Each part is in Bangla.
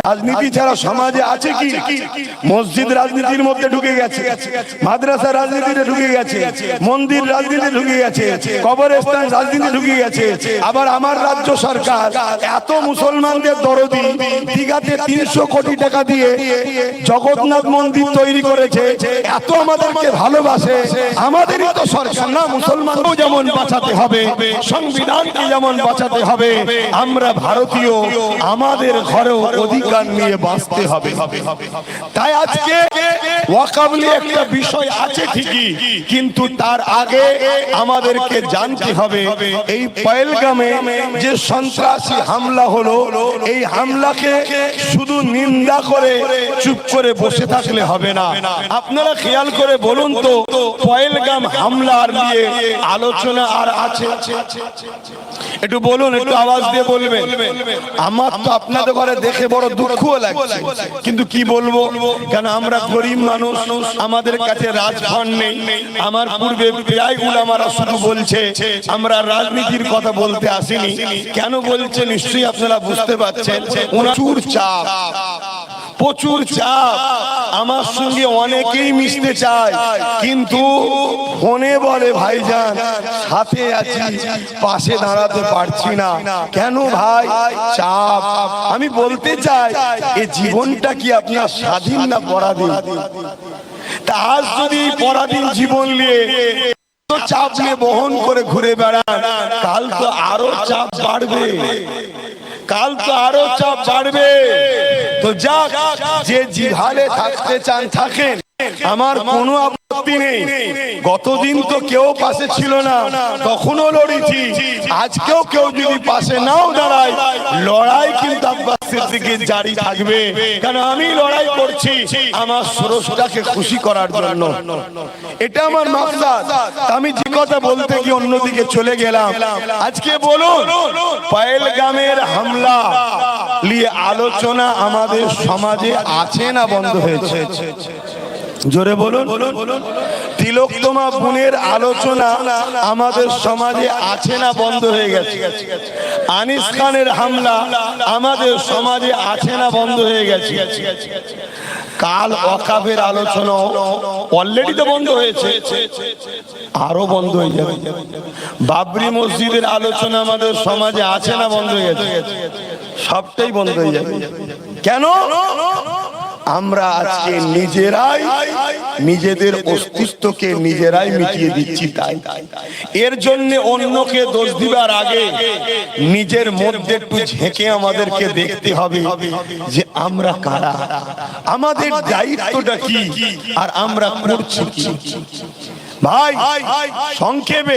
রাজনীতি ছাড়া সমাজে আছে কি? মসজিদ রাজনীতির মধ্যে ঢুকে গেছে, মাদ্রাসা রাজনীতিতে ঢুকে গেছে, মন্দির রাজনীতি ঢুকে গেছে, কবরস্থান রাজনীতি ঢুকে গেছে। আবার আমার রাজ্য সরকার এত মুসলমানদের দরদি, দীঘাতে 300 কোটি টাকা দিয়ে জগন্নাথ মন্দির তৈরি করেছে, এত আমাদেরকে ভালোবাসে। আমাদেরই তো সরকার না, মুসলমানও যেমন বাঁচাতে হবে, সংবিধানকে যেমন বাঁচাতে হবে, আমরা ভারতীয় আমাদের ঘরেও অধিকার নিয়ে বাঁচতে হবে। তাই আজকে ওয়াকফ নিয়ে একটা বিষয় আছে ঠিকই, কিন্তু তার আগে আমাদেরকে জানতে হবে এই পহেলগামে যে সন্ত্রাসী হামলা হলো, এই হামলাকে শুধু নিন্দা করে চুপ করে বসে থাকলে হবে না। আপনারা খেয়াল করে বলুন তো, পহেলগাম হামলার নিয়ে আলোচনা আর আছে? একটু বলুন, একটু আওয়াজ দিয়ে বলবেন। আমার তো আপনাদের ঘরে দেখে বড় দুঃখও লাগছে, কিন্তু কি বলবো, কেন আমরা গরিব মানুষ, আমাদের কাছে রাজফান্ড নেই। আমার পূর্বে প্রায় উলামারা শুধু বলছে আমরা রাজনীতির কথা বলতে আসিনি। কেন বলছে নিশ্চয়ই আপনারা বুঝতে পারছেন। প্রচুর চাপ, প্রচুর চাপ। আমার সঙ্গে অনেকেই মিশতে চায়, কিন্তু ফোনে বলে ভাইজান সাথে আছি, পাশে দাঁড়াতে পারছি না। কেন ভাই? চাপ। আমি বলতে চাই, এই জীবনটা কি আপনার স্বাধীন না পরাধীন? তা আজ যদি পরাধীন জীবন নিয়ে চাপ নিয়ে বহন করে ঘুরে বেড়ান, কাল তো আরো চাপ বাড়বে, কাল তো আরো চাপ বাড়বে। তো যাক, যে জিহালে থাকতে চান থাকেন, আমার কোনো আপত্তি নেই। গতদিন তো কেউ পাশে ছিল না, তখনও লড়েছি। আজকেও কেউ যদি পাশে নাও দাঁড়ায়, লড়াই কিন্তু আব্বাস সিদ্দিকীর জারি থাকবে। কারণ আমি লড়াই করছি আমার স্রষ্টাকে খুশি করার জন্য, এটা আমার মাকসাদ। আমি যে কথা বলতে গিয়ে অন্যদিকে চলে গেলাম। আজকে বলুন, পহেলগামের হামলা নিয়ে আলোচনা আমাদের সমাজে আছে না বন্ধ হয়েছে? জোরে বলুন। তিলোত্তমা বোনের আলোচনা আমাদের সমাজে আছে না বন্ধ হয়ে গেছে? আনিস খানের হামলা আমাদের সমাজে আছে না বন্ধ হয়ে গেছে? কাল ওয়াকফের আলোচনা অলরেডি তো বন্ধ হয়েছে, আরো বন্ধ হয়ে যাবে। বাবরি মসজিদের আলোচনা আমাদের সমাজে আছে না বন্ধ হয়ে গেছে? সবটাই বন্ধ হয়ে যাবে। কেন? আমরা আজকে নিজেরাই নিজেদের অস্তিত্বকে নিজেরাই মিটিয়ে দিচ্ছি। তাই এর জন্য অন্যকে দোষ দিবার আগে নিজের মধ্যে একটু ঝেঁকে আমাদেরকে দেখতে হবে যে আমরা কারা, আমাদের দায়িত্বটা কি, আর আমরা করছি কি। ভাই সংক্ষেপে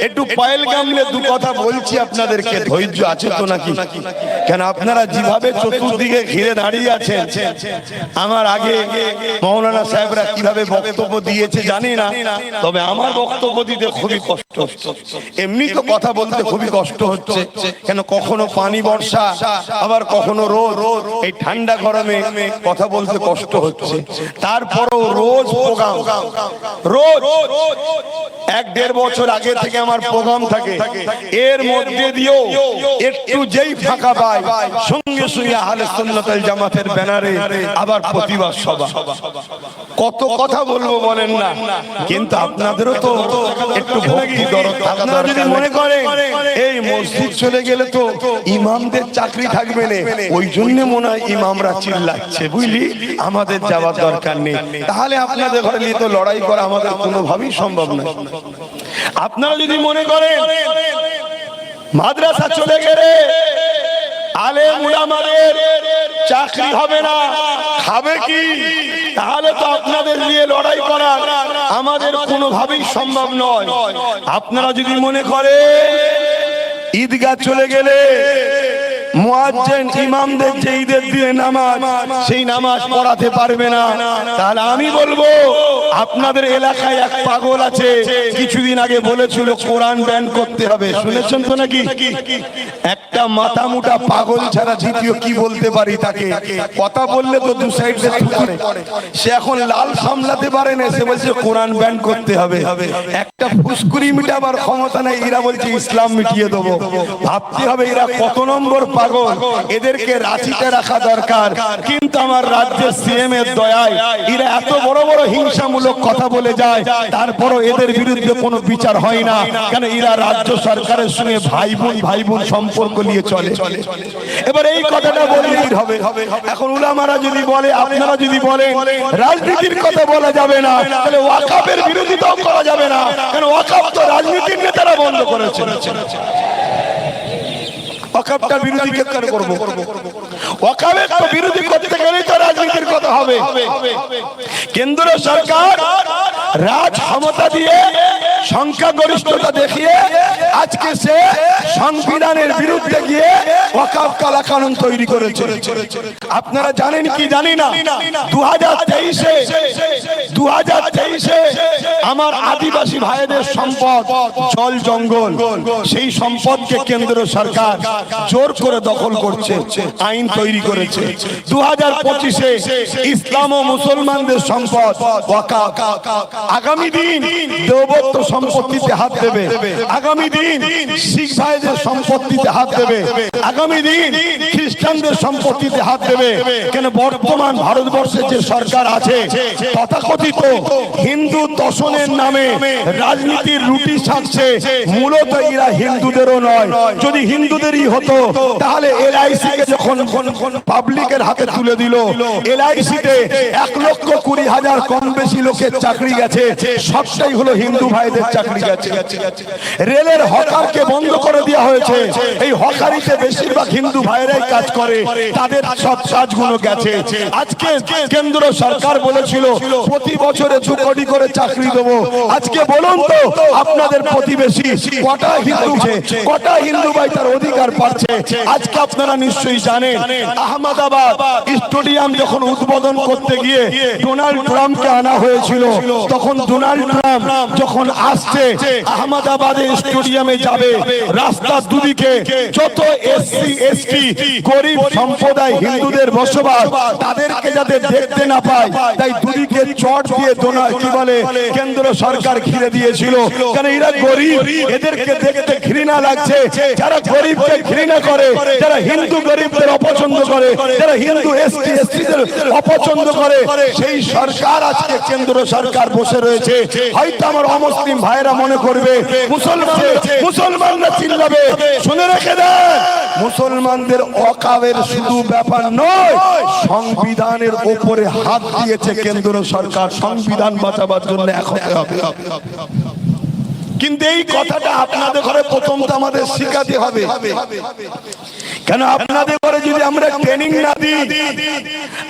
একটু পহেলগাম নিয়ে দু কথা বলছি আপনাদেরকে, ধৈর্য আছে তো নাকি? কেন আপনারা যেভাবে চতুর্দিকে ঘিরে দাঁড়িয়ে আছেন, আমার আগে মৌলানা সাহেবরা কিভাবে বক্তব্য দিয়েছে জানি না, তবে আমার বক্তব্য দিতে খুবই কষ্ট হচ্ছে। এমনি তো কথা বলতে খুবই কষ্ট হচ্ছে, কেন কখনো পানি বর্ষা, আবার কখনো রোদ, এই ঠান্ডা গরমে কথা বলতে কষ্ট হচ্ছে। তারপরেও রোজ প্রোগ্রাম, রোজ 1-1.5 বছর আগে থেকে আমার প্রোগ্রাম থাকে। এর মধ্যে দিয়েও একটু যেই ফাঁকা পায়, সঙ্গে সঙ্গে আহলে সুন্নাত ওয়াল জামাতের ব্যানারে আবার প্রতিবাদ সভা। কত কথা বলবো বলেন না, কিন্তু আপনাদেরও তো একটু ভক্তি দরদ থাকা দরকার। যদি মনে করেন এই মসজিদ চলে গেলে তো ইমামদের চাকরি থাকবে না, ওই জন্য মনে হয় ইমামরা চিল্লাচ্ছে, বুঝলি, আমাদের যাওয়ার দরকার নেই, তাহলে আপনাদের ঘরে নিয়ে তো লড়াই করা আমাদের কোনোভাবেই সম্ভব নয়। আপনারা যদি মনে করেন মাদ্রাসা চলে গেলে আলেম উলামাদের চাকরি হবে না, খাবে কি, তাহলে তো আপনাদের নিয়ে লড়াই করা আমাদের কোনোভাবেই সম্ভব নয়। আপনারা যদি মনে করেন ঈদগাহ চলে গেলে মুয়াজ্জিন ইমামদের যে ঈদের দিনে নামাজ, সেই নামাজ পড়াতে পারবে না, তাহলে আমি বলবো আপনাদের এলাকায় এক পাগল আছে, কিছুদিন আগে বলেছিল কোরআন ব্যান করতে হবে, শুনেছেন তো নাকি? একটা মাথা মোটা পাগল ছাড়া দ্বিতীয় কি বলতে পারি তাকে? কথা বললে তো দু সাইড দিয়ে পড়ে, সে এখন লাল সামলাতে পারে না, সে বলছে কোরআন ব্যান করতে হবে। একটা ফুসকুরি মিটাবার ক্ষমতা নেই, এরা বলছে ইসলাম মিটিয়ে দেবো। ভাবতে হবে এরা কত নম্বর পাগল, এদেরকে রাঁচিতে রাখা দরকার। কিন্তু আমার রাজ্যের সিএম এর দয়ায় এরা এত বড় বড় হিংসামূলক কথা বলে যায়, তারপরও এদের বিরুদ্ধে কোনো বিচার হয় না। কেন? এরা রাজ্য সরকারের সঙ্গে ভাই বোন সম্পর্ক নিয়ে চলে। এবার এই কথাটা বললেই হবে। এখন উলামারা যদি বলে, আপনারা যদি বলেন রাজনীতির কথা বলা যাবে না, তাহলে ওয়াকাফের বিরোধিতাও করা যাবে না। কেন? ওয়াকাফ তো রাজনীতির নেতারা বন্ধ করেছে। ওয়াকাফটা বিরোধী কে করব? ওয়াকাফের তো বিরোধী করতে গেলেই তো রাজনীতির কথা হবে। কেন্দ্র সরকার রাজ ক্ষমতা দিয়ে, সংখ্যাগরিষ্ঠতা দেখিয়ে আজকে সে সংবিধানের বিরুদ্ধে গিয়ে ওয়াকাফ কালা কানুন তৈরি করেছে। আপনারা জানেন কি জানি না, 2023-এ আমার আদিবাসী ভাইদের সম্পদ জল জঙ্গল, সেই সম্পদকে কেন্দ্র সরকার জোর করে দখল করছে, আইন তৈরি করেছে। 2025-এ ইসলাম ও মুসলমানদের সম্পদ ওয়াকাফ। আগামী দিন দেওবন্দ সম্পত্তিতে হাত দেবে, আগামী দিন শিখ ভাইদের সম্পত্তিতে হাত দেবে, আগামী দিন খ্রিস্টানদের সম্পত্তিতে হাত দেবে। কেন? বর্তমান ভারতবর্ষের যে সরকার আছে, তথাকথিত হিন্দু দর্শনের নামে রাজনীতির রুটি ছাড়ছে। মূলত এরা হিন্দুদেরও নয়। যদি হিন্দুদেরই হতো তাহলে এলআইসি কে যখন পাবলিকের হাতে তুলে দিল, এলআইসিতে 1,20,000 কম বেশি লোকের চাকরি গেছে, সবটাই হলো হিন্দু ভাইদের চাকরি গেছে। রেলের হকারকে বন্ধ করে দেওয়া হয়েছে, এই হকারিতে বেশিরভাগ হিন্দু ভাইরাই কাজ করে, তাদের সব কাজগুলো গেছে। আজকে কেন্দ্র সরকার বলেছিল প্রতি বছরে 2 কোটি করে চাকরি দেবো। আজকে বলুন তো আপনাদের প্রতিবেশী কটা হিন্দু ভাই তার অধিকার পাচ্ছে? আজকে আপনারা নিশ্চয়ই জানেন, আহমেদাবাদ স্টেডিয়াম যখন উদ্বোধন করতে গিয়ে ডোনাল্ড ট্রাম্পকে আনা হয়েছিল, তখন ডোনাল্ড ট্রাম্প যখন আসছে আহমেদাবাদের স্টেডিয়ামে যাবে, রাস্তার দুদিকে যত এসসি এসটি গরিব সম্প্রদায় হিন্দুদের বসবাস, তাদেরকে যাতে দেখতে না পায়, তাই দুদিকে চট দিয়ে কি বলে কেন্দ্র সরকার ঘিরে দিয়েছিল। কারণ এরা গরিব, এদেরকে দেখতে ঘৃণা লাগছে। যারা গরিবকে ঘৃণা করে, যারা হিন্দু গরিবদের অপছন্দ করে, যারা হিন্দু এসটি এসটিদের অপছন্দ করে, সেই সরকার আজকে কেন্দ্র সরকার বসে রয়েছে। হয়তো আমার অমুসলিম ভাইরা মনে করবে মুসলমানরা চিল্লাবে, শুনে রেখে দেন, মুসলমানদের ওয়াকাফের শুধু ব্যাপার নয়, সংবিধানের উপরে হাত দিয়েছে কেন্দ্র সরকার। সংবিধান বাঁচাবার জন্য এখন হবে। কিন্তু এই কথাটা আপনাদের ঘরে প্রথম তো আমাদের শিখাতে হবে। কেন? আপনাদের ঘরে যদি আমরা ট্রেনিং না দিই,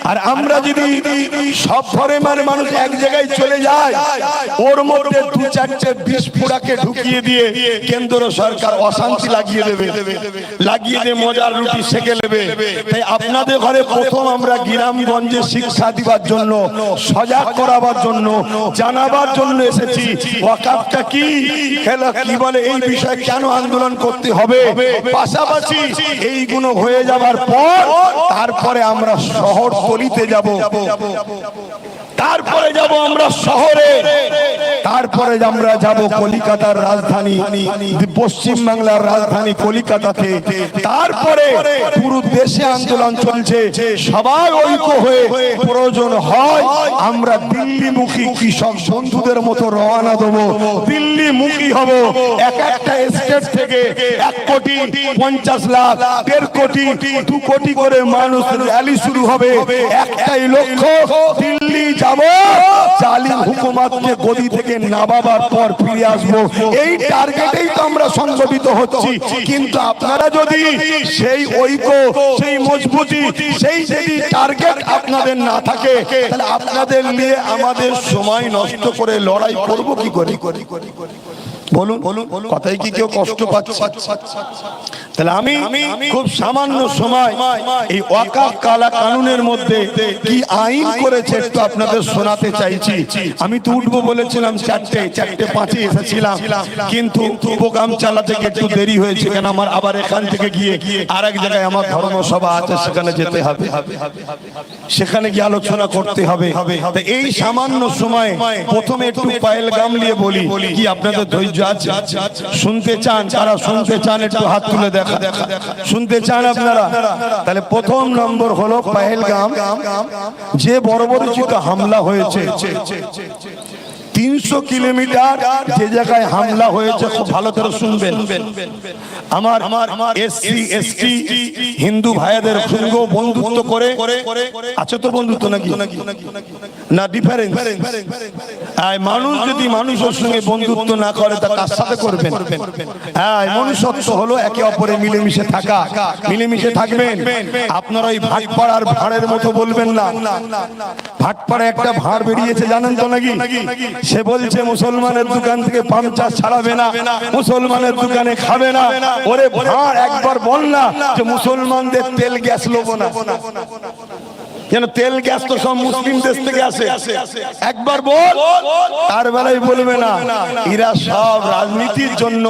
আর আমরা যদি সব ধর্মের মানুষ এক জায়গায় চলে যায়, ওর মধ্যে 2-4টে বিস্ফোরককে ঢুকিয়ে দিয়ে কেন্দ্র সরকার অশান্তি লাগিয়ে দেবে, লাগিয়ে দিয়ে মজার রুটি সেকে নেবে। তাই আপনাদের ঘরে প্রথম আমরা গ্রামগঞ্জে শিক্ষা দিবার জন্য, সজাগ করাবার জন্য, জানাবার জন্য এসেছি ওয়াকাফটা কি, কি বলে, এই বিষয়ে কেন আন্দোলন করতে হবে। পাশাপাশি এইগুলো হয়ে যাবার পর তারপরে আমরা শহর তলিতে যাব, তারপরে যাব আমরা শহরে, তারপরে আমরা যাব কলিকাতার রাজধানী, পশ্চিম বাংলার রাজধানী কলিকাতাতে। তারপরে পুরো দেশে আন্দোলন চলছে, সবাই ঐক্য হয়ে প্রয়োজন হয় আমরা দিল্লিমুখী কৃষক বন্ধুদের মতো রওনা দেব, দিল্লিমুখী হব। একটা স্টেট থেকে 1,50,00,000, 1.5 কোটি, 2 কোটি করে মানুষ র্যালি শুরু হবে। একটাই লক্ষ্য, দিল্লি যাব, জালিম হুকুমতকে গদি থেকে নামাবার পর ফিরে আসবো। এই টার্গেটেই তো আমরা সংগঠিত হচ্ছি। কিন্তু আপনারা যদি সেই ঐক্য, সেই মজবুতি, সেই যদি টার্গেট আপনাদের না থাকে, তাহলে আপনাদের নিয়ে আমাদের সময় নষ্ট করে লড়াই করব কি করে? বলুন, কথাই কি কেউ কষ্ট পাচ্ছে? তাহলে আমি খুব সামান্য সময় এই ওয়াকাফ কালা কানুনের মধ্যে কি আইন করেছে একটু আপনাদের শোনাতে চাইছি। আমি তো উঠবো বলেছিলাম 4:05 এসেছিলাম, কিন্তু প্রোগ্রাম চালাতে একটু দেরি হয়েছে। কেন? আমার আবার এখান থেকে গিয়ে আরেক জায়গায় আমার ধর্মসভা আছে, সেখানে যেতে হবে, সেখানে গিয়ে আলোচনা করতে হবে। এই সামান্য সময় প্রথমে একটু পায়েলগাম নিয়ে বলি, কি আপনাদের ধৈর্য আছে? শুনতে চান? কারা শুনতে চান একটু হাত তুলে দেখা। শুনতে চান আপনারা? তাহলে প্রথম নম্বর হলো পহেলগাম, যে বর্বরোচিত হামলা হয়েছে 300 কিলোমিটার যে জায়গায় হামলা হয়েছে, খুব ভালো করে শুনবেন। আমার এসসি এসটি হিন্দু ভাইদের সঙ্গে বন্ধুত্ব করে আছে তো, বন্ধুত্ব নাকি না ডিফারেন্স? মানুষ যদি মানুষের সঙ্গে বন্ধুত্ব না করে তা কার সাথে করবেন? হ্যাঁ, মনুষ্যত্ব হলো একে অপরে মিলেমিশে থাকা। মিলেমিশে থাকবেন। আপনারা ওই ভাটপাড়ার ভাড়ের মতো বলবেন না। ভাটপাড়া একটা ভাড় বেরিয়েছে জানেন তো নাকি? সে বলছে মুসলমানের দোকান থেকে পামচার ছাড়াবে না, মুসলমানের দোকানে খাবে না। ওরে ভাড়, একবার বল না যে মুসলমানদের তেল গ্যাস লোবো না। কেন? তেল গ্যাস তো সব মুসলিম দেশ থেকে আসে। একবার বল, তার বেলায় বলবে না। এরা সব রাজনীতির জন্য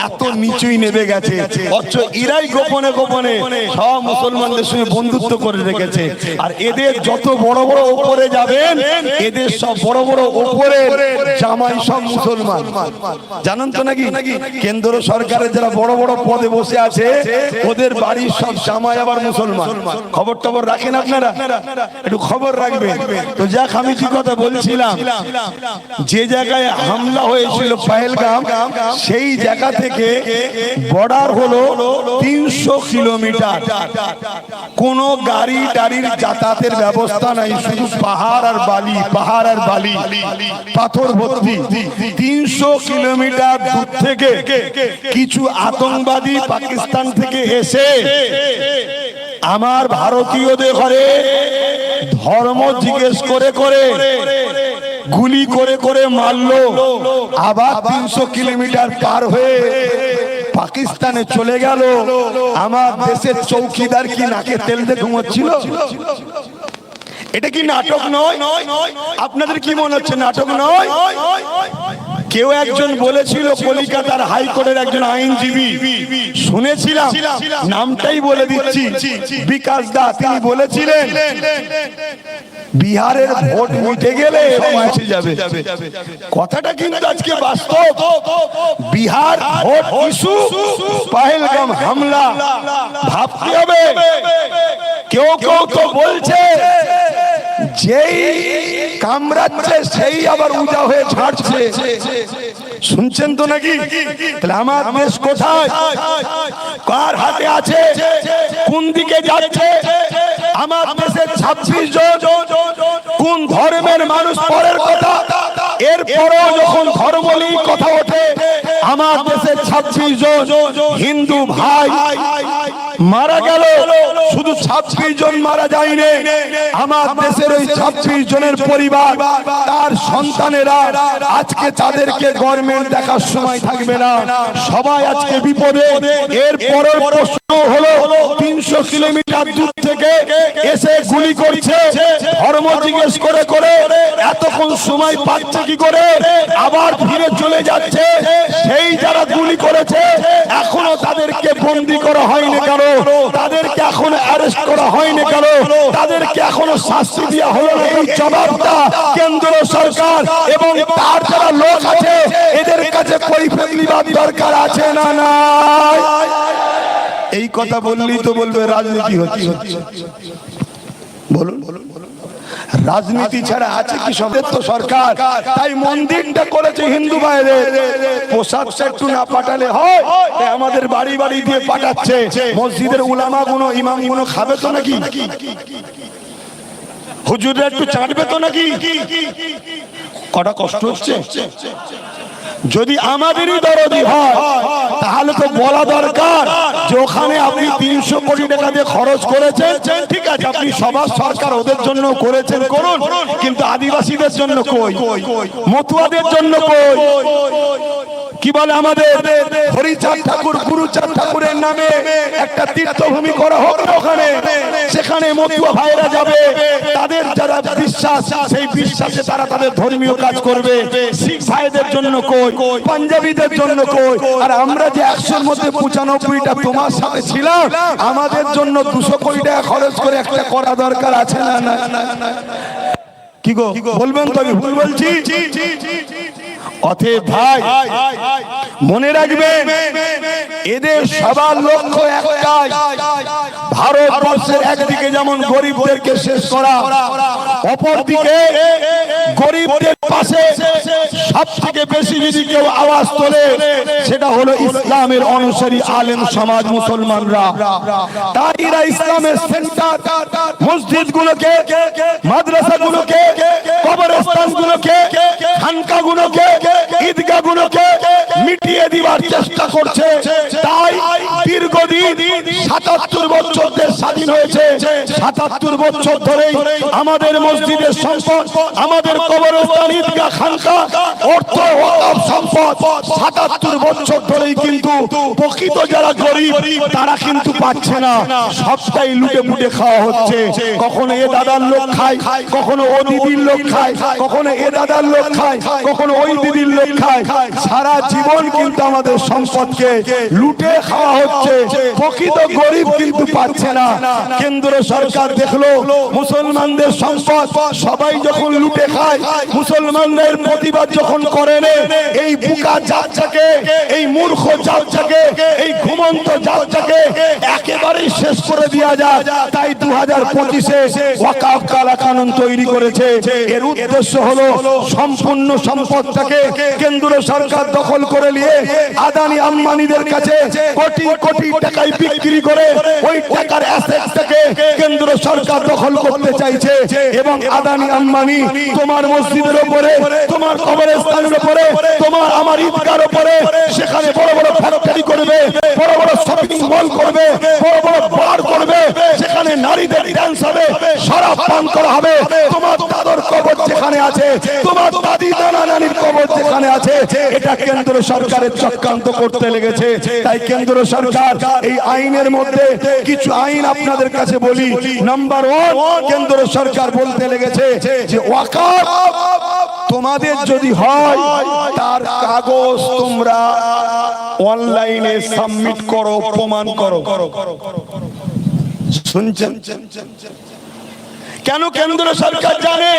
এত নিচুই নেমে গেছে, অথচ এরাই গোপনে গোপনে সব মুসলমানদের সঙ্গে বন্ধুত্ব করে রেখেছে। আর এদের যত বড় বড় ওপরে যাবেন, এদের সব বড় বড় ওপরে জামাই সব মুসলমান। জানেন তো নাকি? কেন্দ্র সরকারের যারা বড় বড় পদে বসে আছে, ওদের বাড়ির সব জামাই আবার মুসলমান। খবর টবর রাখেন আপনারা? একটু খবর রাখবেন তো। যাক, আমি কি কথা বলছিলাম, যে জায়গায় হামলা হয়েছিল পহেলগাম, সেই জায়গা থেকে বর্ডার হলো 300 কিলোমিটার। কোন গাড়ি টাড়ির যাতায়াতের ব্যবস্থা নাই, শুধু পাহাড় আর বালি, পাহাড় আর বালি, পাথর ভর্তি। 300 কিলোমিটার দূর থেকে কিছু আতঙ্কবাদী পাকিস্তান থেকে এসে আমার ভারতীয়দের ঘরে ধর্ম জিজ্ঞেস করে করে গুলি করে করে মারলো। আবার 300 কিলোমিটার পার হয়ে পাকিস্তানে চলে গেল। আমার দেশের চৌকিদার কি নাকে তেল দিয়ে ঘুমাচ্ছিল? এটা কি নাটক নয়? আপনাদের কি মনে হচ্ছে নাটক নয়? কেউ একজন বলেছিল, কলকাতার হাইকোর্টের একজন আইনজীবী, শুনেছিলাম, নামটাই বলে দিচ্ছি, বিকাশ দা, তিনি বলেছিলেন বিহারের ভোট মিটে গেলে এসে যাবে। কথাটা কিন্তু আজকে বাস্তব। বিহার ভোট ইস্যু, পহেলগাম হামলা, ভাবতে হবে। কেউ কেউ তো বলছে যেই কামড়াচ্ছে সেই আবার উজা হয়ে ছাড়ছে। শুনছেন তো নাকি? তাহলে আমার দেশ কোথায়, কার হাতে আছে, কোন দিকে যাচ্ছে? আমার দেশের 26 জন কোন ধর্মের মানুষ পরের কথা, এরপরেও যখন ধর্ম নিয়ে কথা ওঠে, আমার দেশের 26 জন হিন্দু ভাই মারা গেল। শুধু 26 জন মারা যায়নি, আমার দেশের ওই 26 জনের পরিবার, তার সন্তানেরা আজকে তাদেরকে গভর্নমেন্ট দেখার সময় থাকবে না, সবাই আজকে বিপদে। এর পরের প্রশ্ন হলো 300 কিলোমিটার দূর থেকে এসে গুলি করছে, ধর্ম জিজ্ঞেস করে করে এতক্ষণ সময় পাচ্ছে কি করে, আবার ফিরে চলে যাচ্ছে। সেই যারা গুলি করেছে এখনো তাদেরকে বন্দী করা হয়নি কেন? তাদেরকে এখনো অ্যারেস্ট করা হয়নি কেন? তাদেরকে এখনো শাস্তি দেওয়া হলো না? এই জবাবটা কেন্দ্র সরকার এবং তার যারা লোক আছে এদের কাছে কৈফিয়ত দেওয়ার দরকার আছে না নাই? এই কথা বললেই তো বলবে রাজনীতি হচ্ছে। বলুন, রাজনীতি ছাড়া আছে কি? সবের তো সরকার। তাই মন্দিরটা করেছে হিন্দু ভাইদের, পোশাকটা একটু না পাঠালে হয়, আমাদের বাড়ি বাড়ি দিয়ে পাঠাচ্ছে। মসজিদের উলামা গুলো, ইমাম গুলো খাবে তো নাকি? হুজুররা একটু চাটবে তো নাকি? কটা কষ্ট হচ্ছে। যদি আমাদেরই দরদি হয় তাহলে তো বলা দরকার যে ওখানে আপনি 300 কোটি টাকা দিয়ে খরচ করেছেন, ঠিক আছে, আপনি সমাজ সরকার ওদের জন্য করেছেন, করুন, কিন্তু আদিবাসীদের জন্য কই? মতুয়াদের জন্য কই? কি বলে আমাদের হরিচাঁদ ঠাকুর, গুরুচাঁদ ঠাকুরের নামে একটা তীর্থভূমি করা হোক না ওখানে, সেখানে মতুয়া ভাইরা যাবে, তাদের যারা বিশ্বাস সেই বিশ্বাসে তারা তাদের ধর্মীয় কাজ করবে। শিখ ভাইদের জন্য কই? পাঞ্জাবিদের জন্য কই? আর আমরা যে 100-র মধ্যে 95টা তোমার সাথে ছিলাম, আমাদের জন্য 200 কোটি টাকা খরচ করে একটা করা দরকার আছে না? না কি গো বলবেন তো? আমি ভুল বলছি? অতএব ভাই মনে রাখবেন, এদের সবার লক্ষ্য একটাই, ভারতবর্ষের একদিকে যেমন গরিবদেরকে শেষ করা, অপরদিকে গরিবদের পাশে সবথেকে বেশি যদি কেউ আওয়াজ তোলে সেটা হলো ইসলামের অনুসারী আলেম সমাজ মুসলমানরা। তাই এরা ইসলামের সেন্টার, মসজিদগুলোকে, মাদ্রাসাগুলোকে, কবরস্থানগুলোকে, খানকাগুলোকে, ঈদগাহগুলোকে মিটিয়ে দিবার চেষ্টা করছে। তাই দীর্ঘদিন ৭৭ বছর দেশ স্বাধীন হয়েছে, ৭৭ বছর ধরেই আমাদের মসজিদের সম্পদ, আমাদের কবরস্থান, ঈদগাহ, খানকা, অর্থ, ওয়াকফ সম্পদ ৭৭ বছর ধরেই কিন্তু প্রকৃত যারা গরিব তারা কিন্তু পাচ্ছে না, সবটাই লুটে পুটে খাওয়া হচ্ছে। কখনো এ দাদার লোক খায়, কখনো ও দিদির লোক খায়, কখনো এ দাদার লোক খায়, কখনো ওই দিদির লোক খায়। সারা জীবন কিন্তু আমাদের সম্পদকে লুটে খাওয়া হচ্ছে, প্রকৃত গরিব কিন্তু পাচ্ছে না। কেন্দ্র সরকার দেখলো মুসলমানদের সম্পদ সবাই যখন লুটে খায়, মুসলমানদের প্রতিবাদ যখন করেন, এই বুকা জাতটাকে, এই মূর্খ জাতটাকে, এই ঘুমন্ত জাতটাকে একেবারেই শেষ করে দেওয়া যায়। তাই 2025-এ ওয়াকফ কালা কানুন তৈরি করেছে। এর উদ্দেশ্য হলো সম্পূর্ণ সম্পদটাকে কেন্দ্র সরকার দখল করে নিয়ে আদানি আম্বানিদের কাছে কোটি কোটি টাকায় বিক্রি করে ওই টাকার অ্যাসেটটাকে কেন্দ্র সরকার দখল করতে চাইছে। এবং আদানি আম্বানি তোমার মসজিদের উপরে, তোমার কবরস্থানের উপরে, তোমার আমার ঈদগাহর উপরে সেখানে বড় বড় ফ্যাক্টরি করবে, বড় বড় শপিং মল করবে, বড় বড় বার করবে, সেখানে নারীদের ডান্স হবে, শরাব পান করা হবে। তোমার দাদর কবর যেখানে আছে, তোমার দাদি নানা নানির কবর যেখানে আছে, এটা কেন্দ্র সরকারের চক্রান্ত করতে লেগেছে। তাই কেন্দ্র সরকার এই আইনের মধ্যে কিছু আইন আপনাদের কাছে বলি। নাম্বার 1, কেন্দ্র সরকার বলতে লেগেছে যে ওয়াকফ তোমাদের যদি হয় তার কাগজ তোমরা অনলাইনে সাবমিট করো, প্রমাণ করো। শুনছেন? কেন কেন্দ্র সরকার জানে